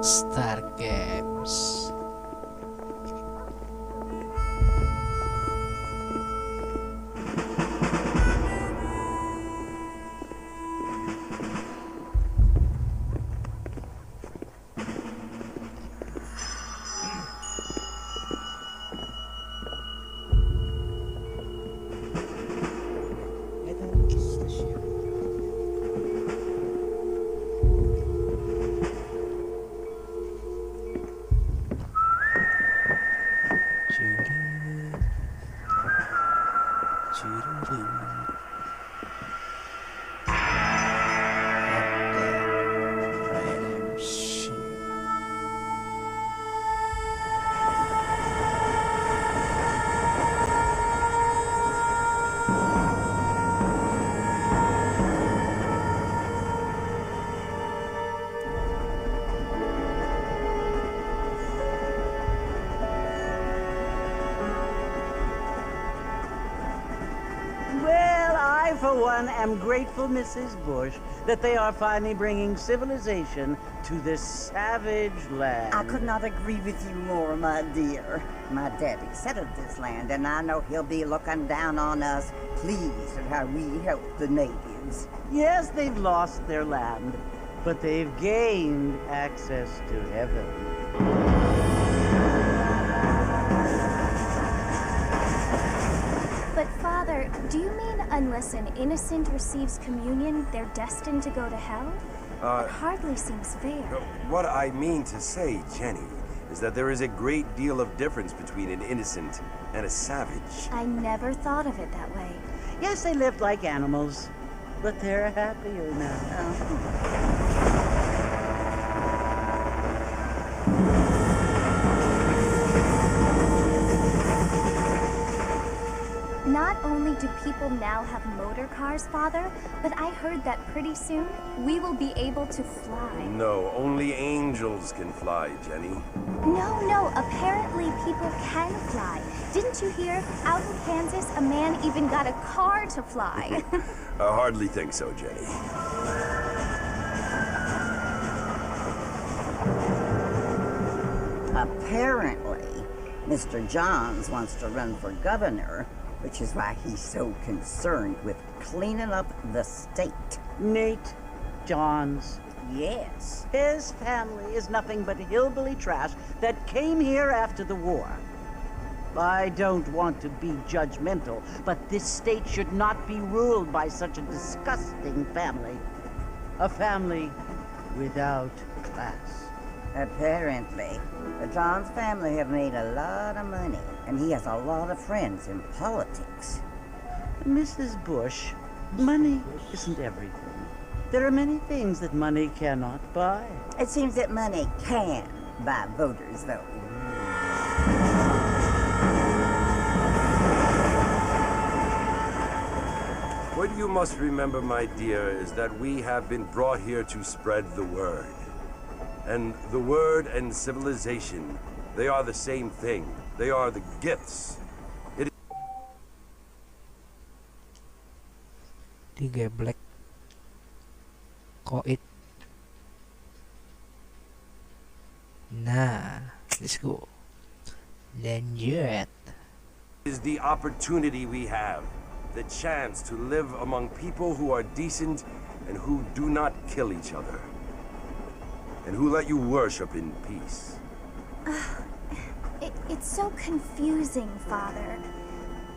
Star Games. For one, am grateful, Mrs. Bush, that they are finally bringing civilization to this savage land. I could not agree with you more, my dear. My daddy settled this land, and I know he'll be looking down on us, pleased at how we help the natives. Yes, they've lost their land, but they've gained access to heaven. But Father, do you mean unless an innocent receives communion, they're destined to go to hell? It hardly seems fair. What I mean to say, Jenny, is that there is a great deal of difference between an innocent and a savage. I never thought of it that way. Yes, they lived like animals, but they're happier now. Not only do people now have motor cars, Father, but I heard that pretty soon we will be able to fly. No, only angels can fly, Jenny. No, apparently people can fly. Didn't you hear? Out in Kansas, a man even got a car to fly. I hardly think so, Jenny. Apparently, Mr. Johns wants to run for governor, which is why he's so concerned with cleaning up the state. Nate Johns. Yes. His family is nothing but hillbilly trash that came here after the war. I don't want to be judgmental, but this state should not be ruled by such a disgusting family. A family without class. Apparently, the Johns family have made a lot of money, and he has a lot of friends in politics. Mrs. Bush, money isn't everything. There are many things that money cannot buy. It seems that money can buy voters, though. What you must remember, my dear, is that we have been brought here to spread the word. And the word and civilization, they are the same thing. They are the gifts. Digeblek koit. Nah, let's go. Lanjut. Is the opportunity we have, the chance to live among people who are decent and who do not kill each other, and who let you worship in peace. It's so confusing, Father.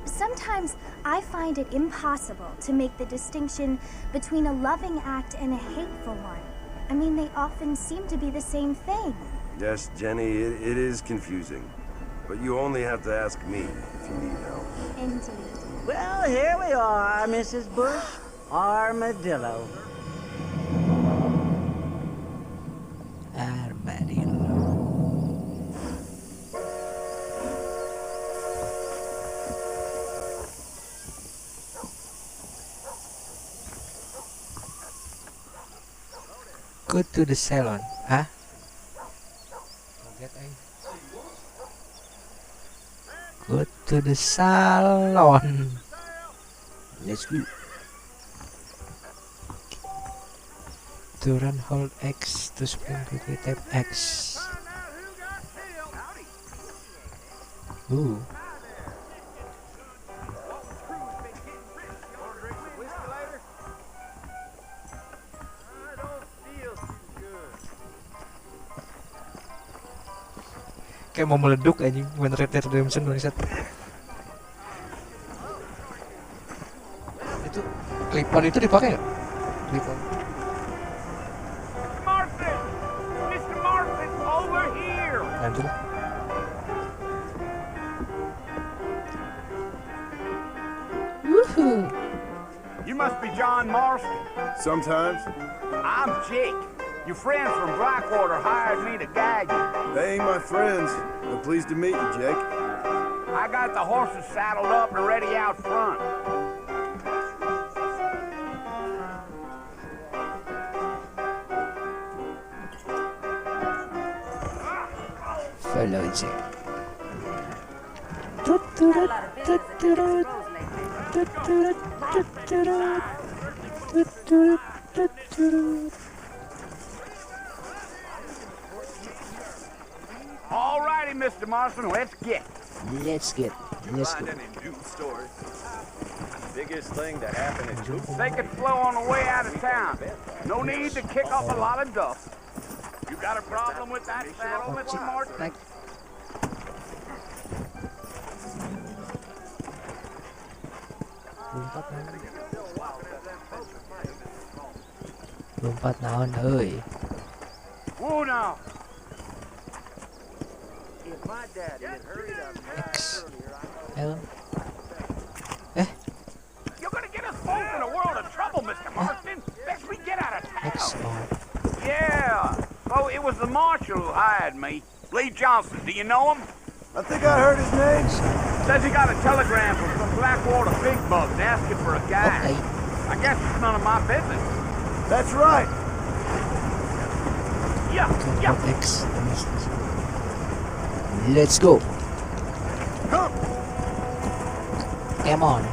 Sometimes I find it impossible to make the distinction between a loving act and a hateful one. I mean, they often seem to be the same thing. Yes, Jenny, it is confusing. But you only have to ask me if you need help. Indeed. Well, here we are, Mrs. Bush. Armadillo. Armadillo. Go to the salon, huh? Go to the salon. Let's go. To run, hold X. To sprint, quickly tap X. Ooh. Kayak mau meleduk anjing, main Red Dead Redemption bangsat. Itu klipan itu dipakai nggak? Klipan. Mr. Martin, over here! Nanti lah. You must be John Marston. Sometimes I'm Jake. Your friends from Blackwater hired me to guide you. they ain't my friends, but pleased to meet you, Jake. I got the horses saddled up and ready out front. Follow Jack. All righty, Mr. Marston, let's get. Let's go. Any new stories? Biggest thing to happen in Take it slow on the way out of town. No need to kick up a lot of dust. You got a problem with that saddle, Mr. Marston? Like. Lompat naon euy. Whoa now. If my daddy had hurried up X. L. You're gonna get us both in a world of trouble, Mr. Marston. Best we get out of X town. O. Yeah. So it was the marshal who hired me. Lee Johnson. Do you know him? I think I heard his name. Says he got a telegram from some Blackwater big bugs asking for a guy. Okay. I guess it's none of my business. That's right. Yeah. Control X. Let's go. Come. Come on.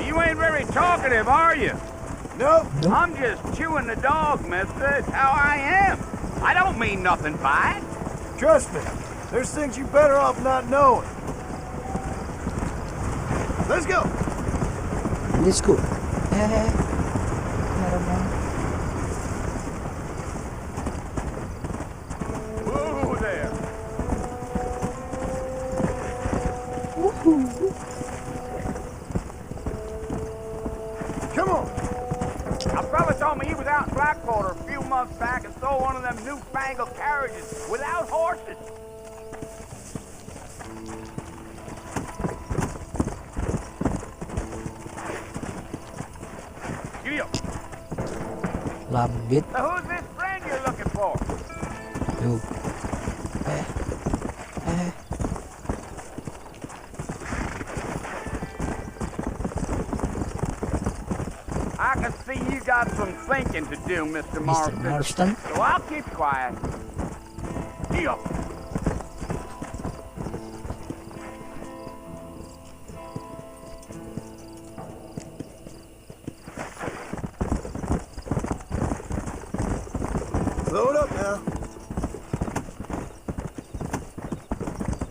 You ain't very talkative, are you? No. Nope. I'm just chewing the dog, mister. It's how I am. I don't mean nothing by it. Trust me. There's things you better off not knowing. Let's go. Let's go. I don't know. Whoa there. Come on. A fella told me he was out in Blackwater a few months back and stole one of them newfangled carriages without horses. Giddy up. Lambit. So who's this friend you're looking for? Yo. I can see you got some thinking to do, Mr. Mr. Marston. Marston. So I'll keep quiet. Giddy up. Load up now.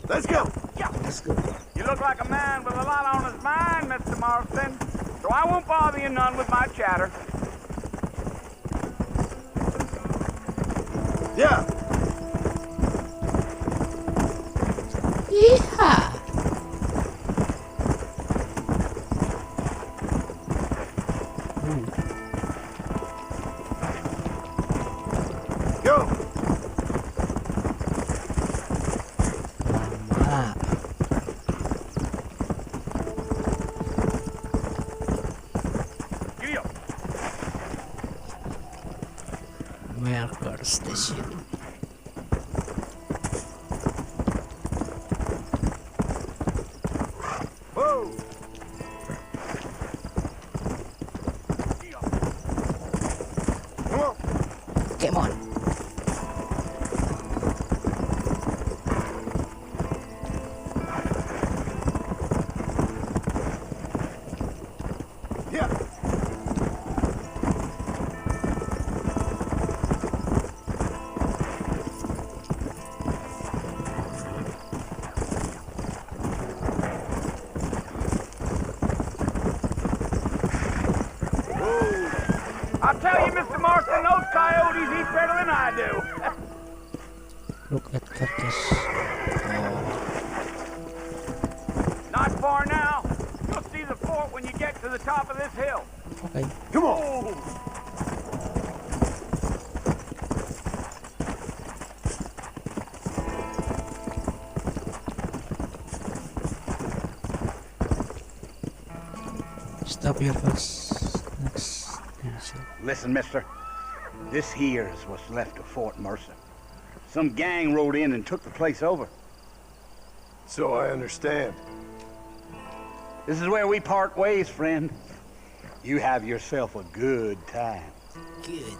Let's go. Yeah. Let's go. You look like a man with a lot on his mind, Mr. Marston. So I won't bother you none with my chatter. Yeah. Yeehaw. Go. Lama. Giddy up. Merker Station. Whoa. Giddy up. Come on. Come on. Yeah. I'll tell you, Mr. Marston, those coyotes eat better than I do. Look at carcass. Oh, Not far now. You'll see the fort when you get to the top of this hill. okay. Come on. Stop here first. Next. Listen, mister. This here is what's left of Fort Mercer. Some gang rode in and took the place over. So I understand. This is where we part ways, friend. You have yourself a good time. Good.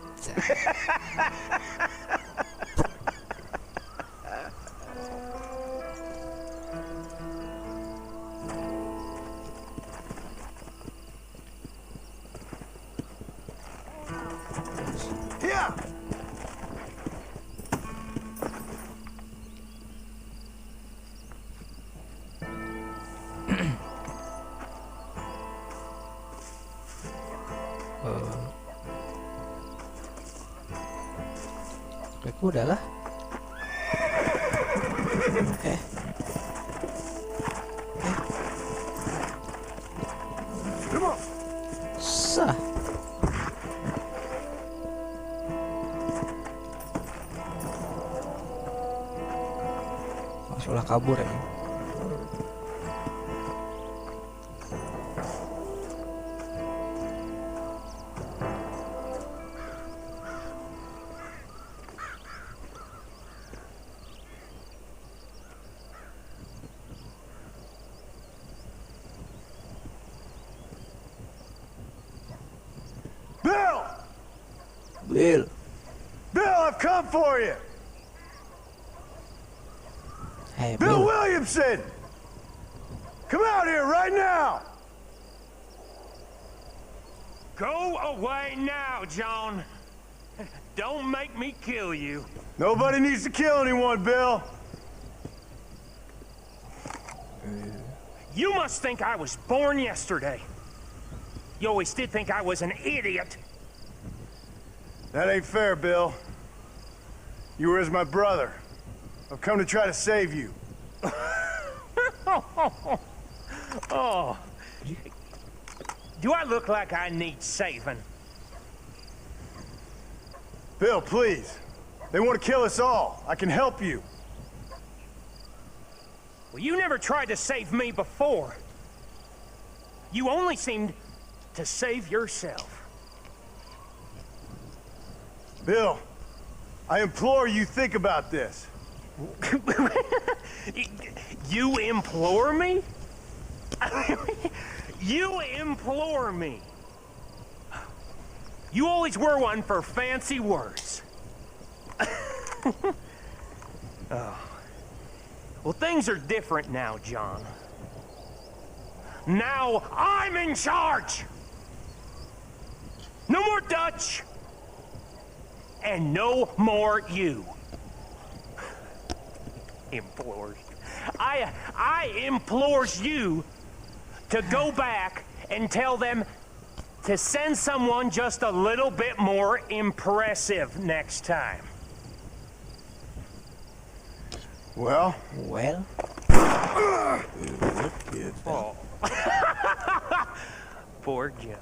Yeah! Pakai kuda lah. Come on! Sah. Masuklah kabur ya. Bill! Bill. Bill, I've come for you! Hey, Bill Bill. Williamson! Come out here right now! Go away now, John. Don't make me kill you. Nobody needs to kill anyone, Bill. You must think I was born yesterday. You always did think I was an idiot. That ain't fair, Bill. You were as my brother. I've come to try to save you. Oh. Do I look like I need saving? Bill, please. They want to kill us all. I can help you. Well, you never tried to save me before. You only seemed to save yourself. Bill, I implore you think about this. You implore me? You implore me? You always were one for fancy words. Oh. Well, things are different now, John. Now I'm in charge! No more Dutch! And no more you. Implores. I implores you to go back and tell them to send someone just a little bit more impressive next time. Well? Well. Oh. Poor John.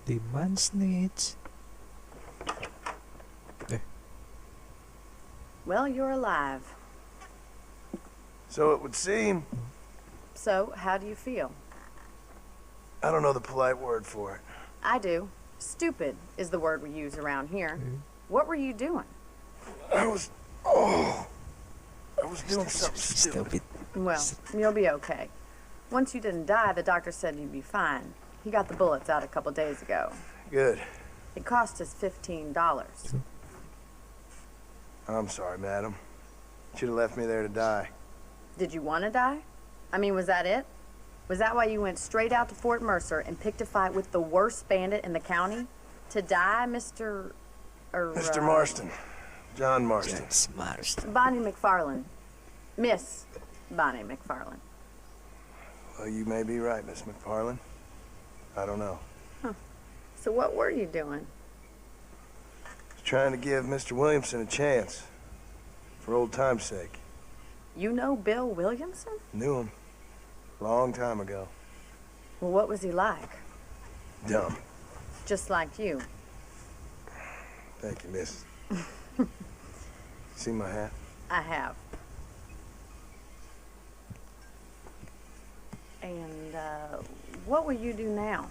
Demand snitch. Well, you're alive. So it would seem. So, how do you feel? I don't know the polite word for it. I do. Stupid is the word we use around here. What were you doing? I was doing something stupid. Well, you'll be okay. Once you didn't die, the doctor said you'd be fine. He got the bullets out a couple days ago. Good. It cost us $15. I'm sorry, madam. Should have left me there to die. Did you want to die? I mean, was that it? Was that why you went straight out to Fort Mercer and picked a fight with the worst bandit in the county? To die, Mr. Mr. Marston. John Marston. James Marston. Bonnie McFarlane. Miss Bonnie McFarlane. Well, you may be right, Miss McFarlane. I don't know. So what were you doing? Trying to give Mr. Williamson a chance. For old time's sake. You know Bill Williamson? Knew him. Long time ago. Well, what was he like? Dumb. Just like you. Thank you, miss. See my hat? I have. And, what will you do now?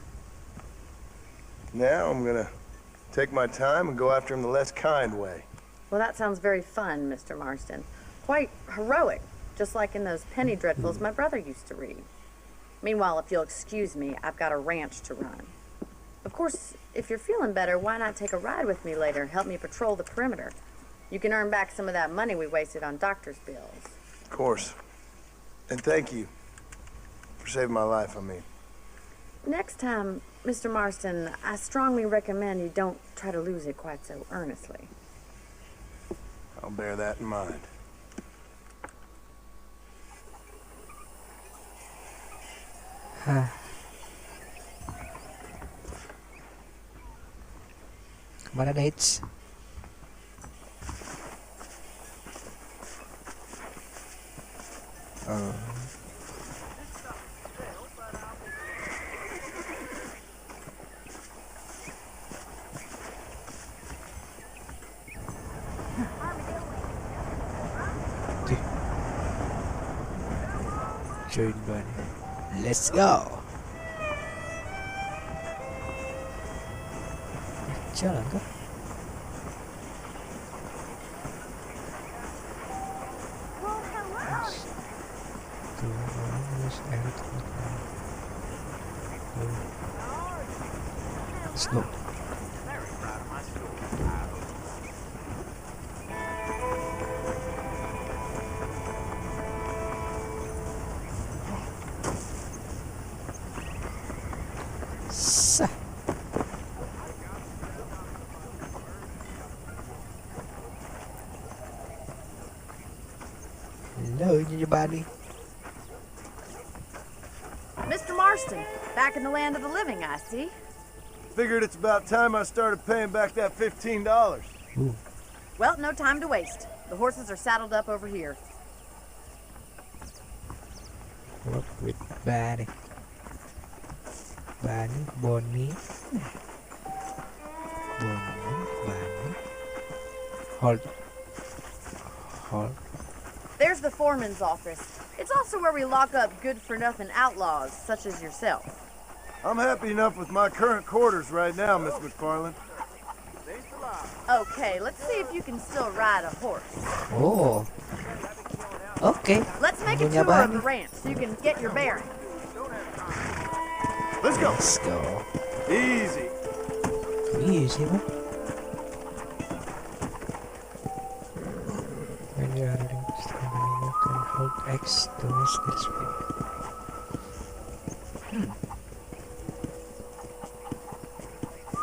Now I'm gonna take my time and go after him the less kind way. Well, that sounds very fun, Mr. Marston. Quite heroic, just like in those penny dreadfuls my brother used to read. Meanwhile, if you'll excuse me, I've got a ranch to run. Of course, if you're feeling better, why not take a ride with me later? Help me patrol the perimeter. You can earn back some of that money we wasted on doctor's bills. Of course. And thank you for saving my life, I mean. Next time, Mr. Marston, I strongly recommend you don't try to lose it quite so earnestly. I'll bear that in mind. Kemana Dates? Join one. Let's go. Jalan kah? Let's go. Sah. Hello, Ginger Body. Mr. Marston, back in the land of the living, I see. Figured it's about time I started paying back that $15. Ooh. Well, no time to waste. The horses are saddled up over here. Work with Barney. Bonnie. Hold. There's the foreman's office. It's also where we lock up good-for-nothing outlaws, such as yourself. I'm happy enough with my current quarters right now, Miss McFarlane. Okay, let's see if you can still ride a horse. Oh. Okay. Let's make a Punya tour of Barney. the ranch so you can get your bearings. Let's go. Let's go. Easy. Easy, man. When you are riding, you can hold X to miss the speed.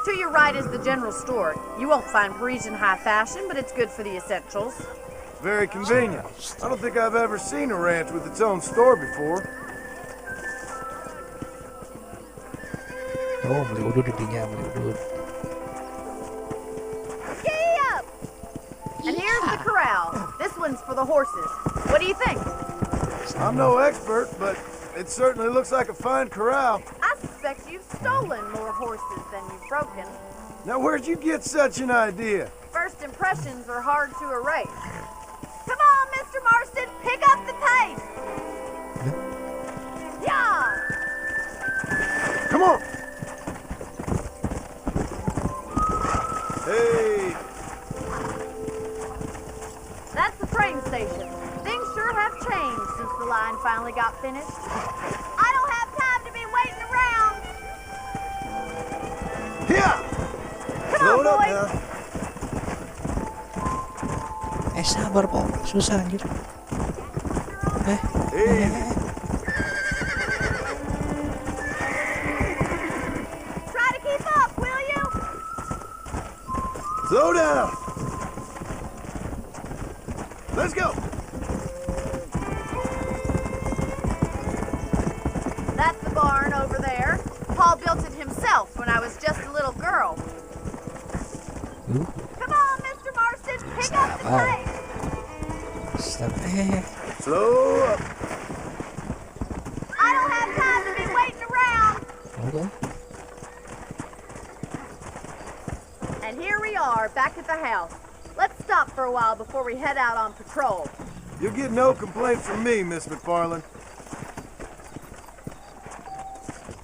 To your right is the general store. You won't find Parisian high fashion, but it's good for the essentials. Very convenient. I don't think I've ever seen a ranch with its own store before. Oh, beli udut intinya, beli udut. Giddy up! And here's the corral. This one's for the horses. What do you think? I'm no expert, but it certainly looks like a fine corral. I suspect you've stolen more horses than you've broken. Now, where'd you get such an idea? First impressions are hard to erase. Mr. Marston, pick up the pace! Yeah! Come on! Hey! That's the train station. Things sure have changed since the line finally got finished. I don't have time to be waiting around. Here! Come on, Load up boys. now. Sabar po. Susah anjir. Hey! Try to keep up, will you? Slow down! Let's go! That's the barn over there. Paul built it himself when I was just a little girl. Come on, Mr. Marston, pick up the Sabar. pace. Stop. Slow up! I don't have time to be waiting around. Okay. And here we are, back at the house. Let's stop for a while before we head out on patrol. You'll get no complaint from me, Miss McFarland.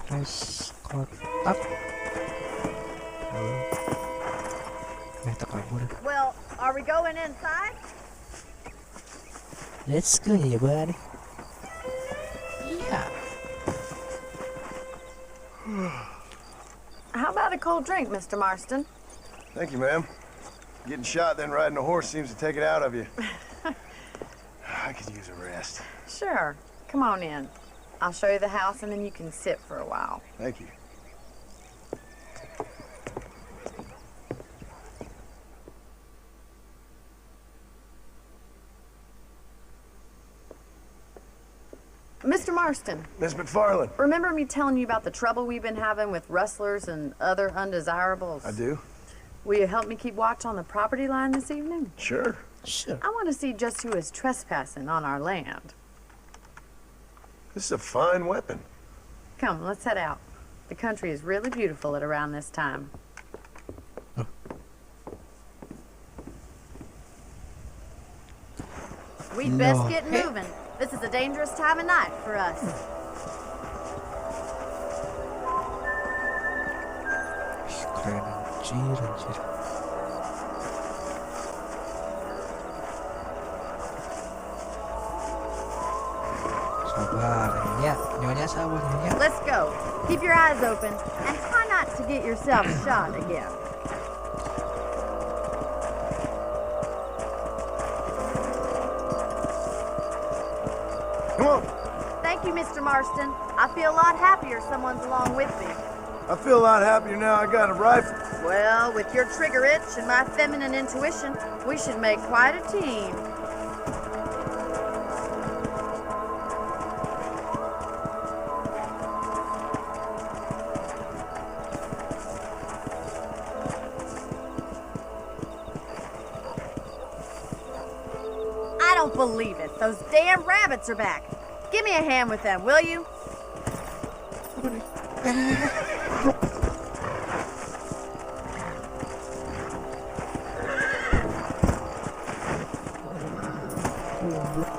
Press kotak. Kabur. Well, are we going inside? Let's go ya, buddy. Yeah. How about a cold drink, Mr. Marston? Thank you, ma'am. Getting shot, then riding a horse seems to take it out of you. I could use a rest. Sure. Come on in. I'll show you the house and then you can sit for a while. Thank you. Mr. Marston, Miss McFarland. remember me telling you about the trouble we've been having with rustlers and other undesirables? I do? Will you help me keep watch on the property line this evening? Sure. Sure. I want to see just who is trespassing on our land. This is a fine weapon. Come, let's head out. The country is really beautiful at around this time. We'd best No. get moving. This is a dangerous time of night for us. Keren anjir. Sabar ya, nyonya sabar nyonya. Let's go. Keep your eyes open and try not to get yourself shot again. Come on. Thank you, Mr. Marston. I feel a lot happier someone's along with me. I feel a lot happier now I got a rifle. Well, with your trigger itch and my feminine intuition, we should make quite a team. I don't believe it. Those damn rabbits are back. Give me a hand with them, will you?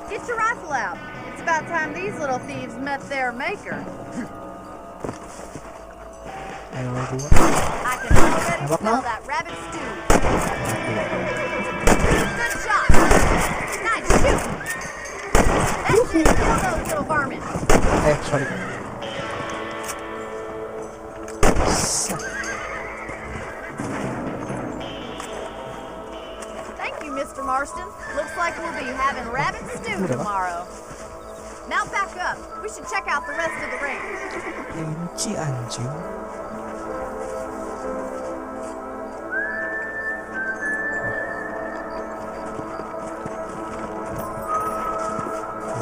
Get your rifle out. It's about time these little thieves met their maker. Ayo gua. I can already smell that rabbit stew. Good shot. Nice shooting. That should kill those little varmints. Sorry. Thank you, Mr. Marston. Looks like we'll be having rabbit stew tomorrow. Mount back up. We should check out the rest of the range. Benci anjing.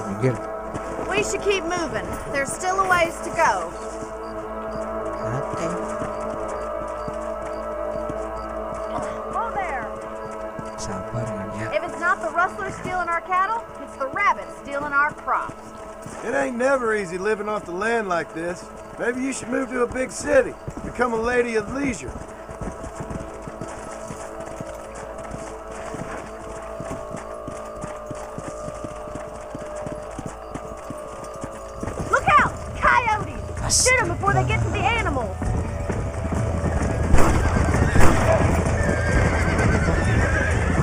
Minggir. We should keep moving. There's still a ways to go. Okay. Oh, there. Sabar nyonya. If it's not the rustlers stealing our cattle, it's the rabbits stealing our crops. It ain't never easy living off the land like this. Maybe you should move to a big city. Become a lady of leisure. before they get to the animals.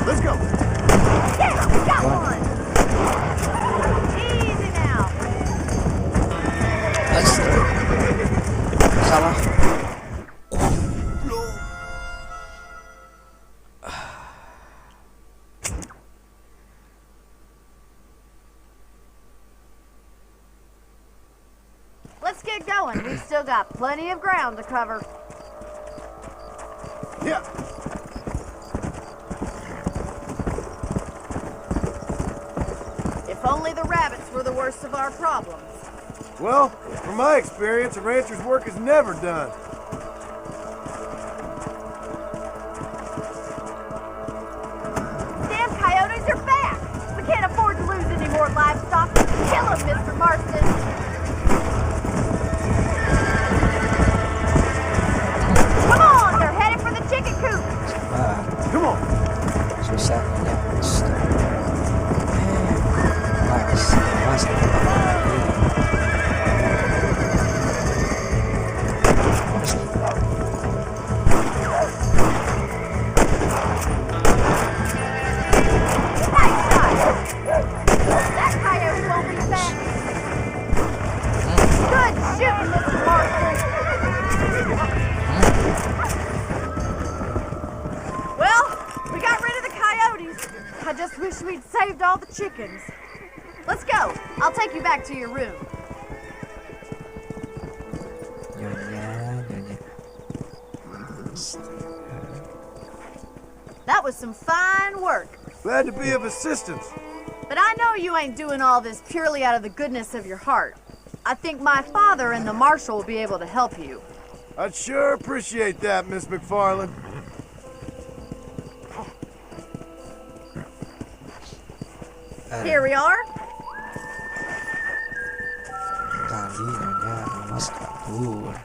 Let's go. Yeah, we got one. Easy now. Salah. Let's get going. We've still got plenty of ground to cover. Yeah. If only the rabbits were the worst of our problems. Well, from my experience, a rancher's work is never done. Damn coyotes are back! We can't afford to lose any more livestock. Kill them, Mr. Marston! Come on! They're headed for the chicken coop! Come on. Susah ya. Mas Nice shot! That coyote won't be back! Good shooting, Mr. Marston! Well, we got rid of the coyotes. I just wish we'd saved all the chickens. Let's go. I'll take you back to your room. nyonya. That was some fine work. Glad to be of assistance. But I know you ain't doing all this purely out of the goodness of your heart. I think my father and the marshal will be able to help you. I'd sure appreciate that, Miss McFarland. Here we are. Kali nyonya mas kabur.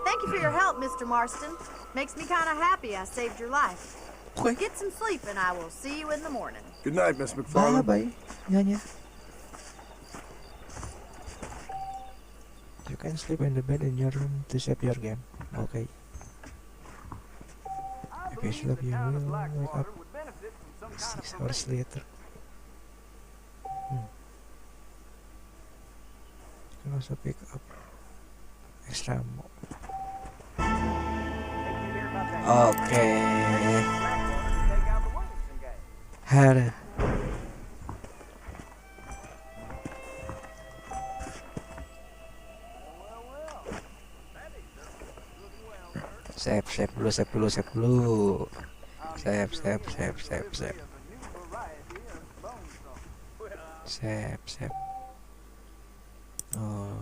Thank you for your help, Mr. Marston. Makes me kind of happy I saved your life. Okay. Get some sleep and I will see you in the morning. Good night, Miss McFarland. Bye, nyonya. You can sleep in the bed in your room to save your game. Okay. If you sleep, you will wake up 6 hours later. You can also pick up extra ammo. Okay. Had save dulu. Save. Oh.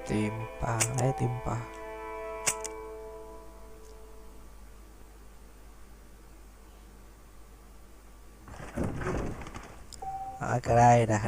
Timpa. Oke, dah.